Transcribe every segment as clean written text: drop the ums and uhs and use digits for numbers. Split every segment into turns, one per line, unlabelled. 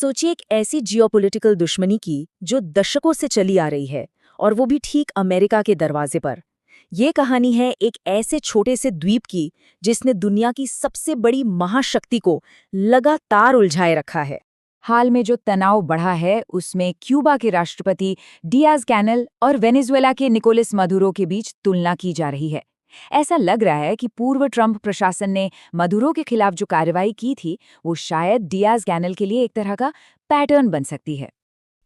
सोचिए एक ऐसी जियोपॉलिटिकल दुश्मनी की जो दशकों से चली आ रही है, और वो भी ठीक अमेरिका के दरवाजे पर। ये कहानी है एक ऐसे छोटे से द्वीप की जिसने दुनिया की सबसे बड़ी महाशक्ति को लगातार उलझाए रखा है।
हाल में जो तनाव बढ़ा है उसमें क्यूबा के राष्ट्रपति डियाज कैनेल और वेनेजुएला के निकोलस मदुरो के बीच तुलना की जा रही है। ऐसा लग रहा है कि पूर्व ट्रंप प्रशासन ने मदुरो के खिलाफ जो कार्रवाई की थी वो शायद डियाज कैनेल के लिए एक तरह का पैटर्न बन सकती है।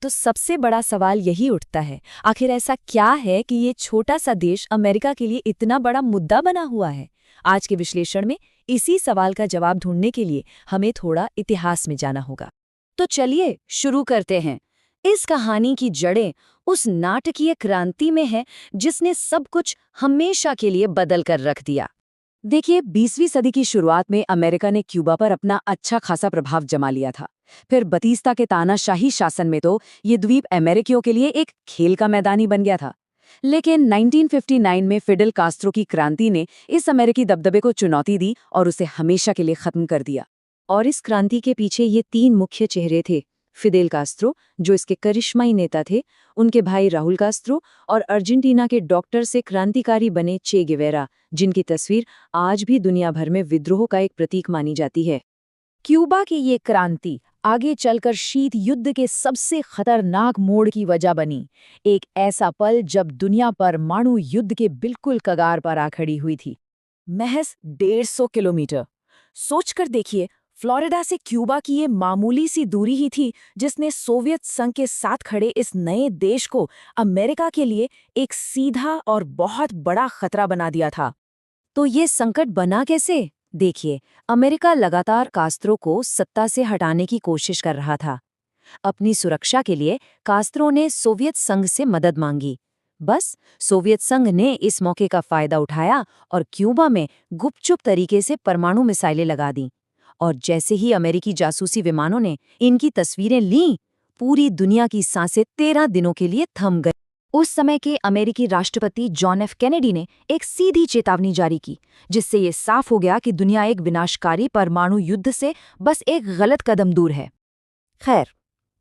तो सबसे बड़ा सवाल यही उठता है, आखिर ऐसा क्या है कि ये छोटा सा देश अमेरिका के लिए इतना बड़ा मुद्दा बना हुआ है? आज के विश्लेषण में इसी सवाल का जवाब ढूंढने के लिए हमें थोड़ा इतिहास में जाना होगा।
तो चलिए शुरू करते हैं। इस कहानी की जड़ें उस नाटकीय क्रांति में है जिसने सब कुछ हमेशा के लिए बदल कर रख दिया। देखिए, 20वीं सदी की शुरुआत में अमेरिका ने क्यूबा पर अपना अच्छा खासा प्रभाव जमा लिया था। फिर बतीस्ता के तानाशाही शासन में तो ये द्वीप अमेरिकियों के लिए एक खेल का मैदान ही बन गया था। लेकिन 1959 में फिडेल कास्त्रो की क्रांति ने इस अमेरिकी दबदबे को चुनौती दी और उसे हमेशा के लिए खत्म कर दिया। और इस क्रांति के पीछे ये तीन मुख्य चेहरे थे: फिदेल कास्त्रो, जो इसके करिश्माई नेता थे, उनके भाई राहुल कास्त्रो, और अर्जेंटीना के डॉक्टर से क्रांतिकारी बने चे गेवेरा, जिनकी तस्वीर आज भी दुनिया भर में विद्रोह का एक प्रतीक मानी जाती है। क्यूबा की ये क्रांति आगे चलकर शीत युद्ध के सबसे खतरनाक मोड़ की वजह बनी। एक ऐसा पल जब दुनिया परमाणु युद्ध के बिल्कुल कगार पर आ खड़ी हुई थी।
महज 150 किलोमीटर। सोचकर देखिए, फ्लोरिडा से क्यूबा की ये मामूली सी दूरी ही थी जिसने सोवियत संघ के साथ खड़े इस नए देश को अमेरिका के लिए एक सीधा और बहुत बड़ा खतरा बना दिया था।
तो ये संकट बना कैसे? देखिए, अमेरिका लगातार कास्त्रो को सत्ता से हटाने की कोशिश कर रहा था। अपनी सुरक्षा के लिए कास्त्रो ने सोवियत संघ से मदद मांगी। बस सोवियत संघ ने इस मौके का फायदा उठाया और क्यूबा में गुपचुप तरीके से परमाणु मिसाइलें लगा दी। और जैसे ही अमेरिकी जासूसी विमानों ने इनकी तस्वीरें लीं, पूरी दुनिया की सांसें 13 दिनों के लिए थम गई। उस समय के अमेरिकी राष्ट्रपति जॉन एफ कैनेडी ने एक सीधी चेतावनी जारी की, जिससे ये साफ हो गया कि दुनिया एक विनाशकारी परमाणु युद्ध से बस एक गलत कदम दूर है। खैर,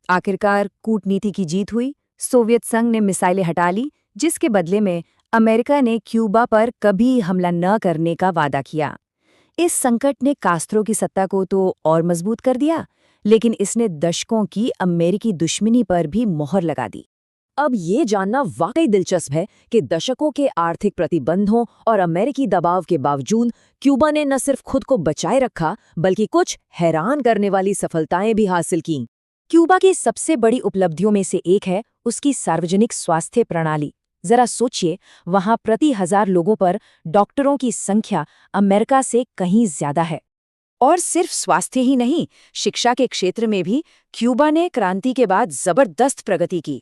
आखिरकार कूटनीति की जीत हुई। सोवियत संघ ने मिसाइलें हटा ली, जिसके बदले में अमेरिका ने क्यूबा पर कभी हमला न करने का वादा किया। इस संकट ने कास्त्रो की सत्ता को तो और मजबूत कर दिया, लेकिन इसने दशकों की अमेरिकी दुश्मनी पर भी मोहर लगा दी। अब ये जानना वाकई दिलचस्प है कि दशकों के आर्थिक प्रतिबंधों और अमेरिकी दबाव के बावजूद क्यूबा ने न सिर्फ खुद को बचाए रखा, बल्कि कुछ हैरान करने वाली सफलताएं भी हासिल कीं। क्यूबा की सबसे बड़ी उपलब्धियों में से एक है उसकी सार्वजनिक स्वास्थ्य प्रणाली। जरा सोचिए, वहां प्रति 1000 लोगों पर डॉक्टरों की संख्या अमेरिका से कहीं ज्यादा है। और सिर्फ स्वास्थ्य ही नहीं, शिक्षा के क्षेत्र में भी क्यूबा ने क्रांति के बाद जबरदस्त प्रगति की।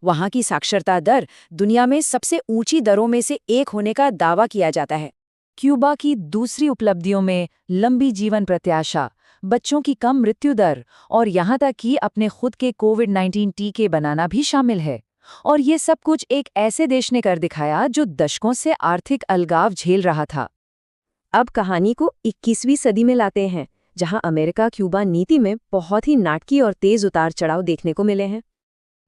वहां की साक्षरता दर दुनिया में सबसे ऊंची दरों में से एक होने का दावा किया जाता है। क्यूबा की दूसरी उपलब्धियों में लंबी जीवन प्रत्याशा, बच्चों की कम मृत्यु दर और यहाँ तक कि अपने खुद के कोविड-19 टीके बनाना भी शामिल है। और ये सब कुछ एक ऐसे देश ने कर दिखाया जो दशकों से आर्थिक अलगाव झेल रहा था।
अब कहानी को 21वीं सदी में लाते हैं, जहां अमेरिका क्यूबा नीति में बहुत ही नाटकीय और तेज उतार चढ़ाव देखने को मिले हैं।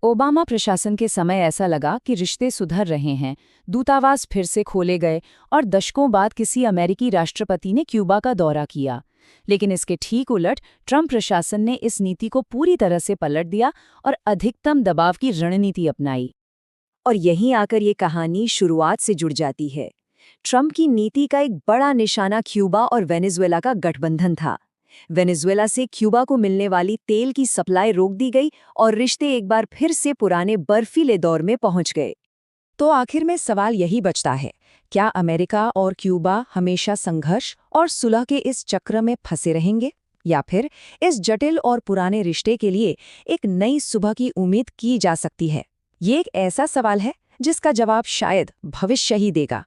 ओबामा प्रशासन के समय ऐसा लगा कि रिश्ते सुधर रहे हैं, दूतावास फिर से खोले गए और दशकों बाद किसी अमेरिकी राष्ट्रपति ने क्यूबा का दौरा किया। लेकिन इसके ठीक उलट ट्रंप प्रशासन ने इस नीति को पूरी तरह से पलट दिया और अधिकतम दबाव की रणनीति अपनाई।
और यहीं आकर ये कहानी शुरुआत से जुड़ जाती है। ट्रंप की नीति का एक बड़ा निशाना क्यूबा और वेनेजुएला का गठबंधन था। वेनेजुएला से क्यूबा को मिलने वाली तेल की सप्लाई रोक दी गई और रिश्ते एक बार फिर से पुराने बर्फीले दौर में पहुंच गए।
तो आखिर में सवाल यही बचता है, क्या अमेरिका और क्यूबा हमेशा संघर्ष और सुलह के इस चक्र में फंसे रहेंगे, या फिर इस जटिल और पुराने रिश्ते के लिए एक नई सुबह की उम्मीद की जा सकती है? ये एक ऐसा सवाल है जिसका जवाब शायद भविष्य ही देगा।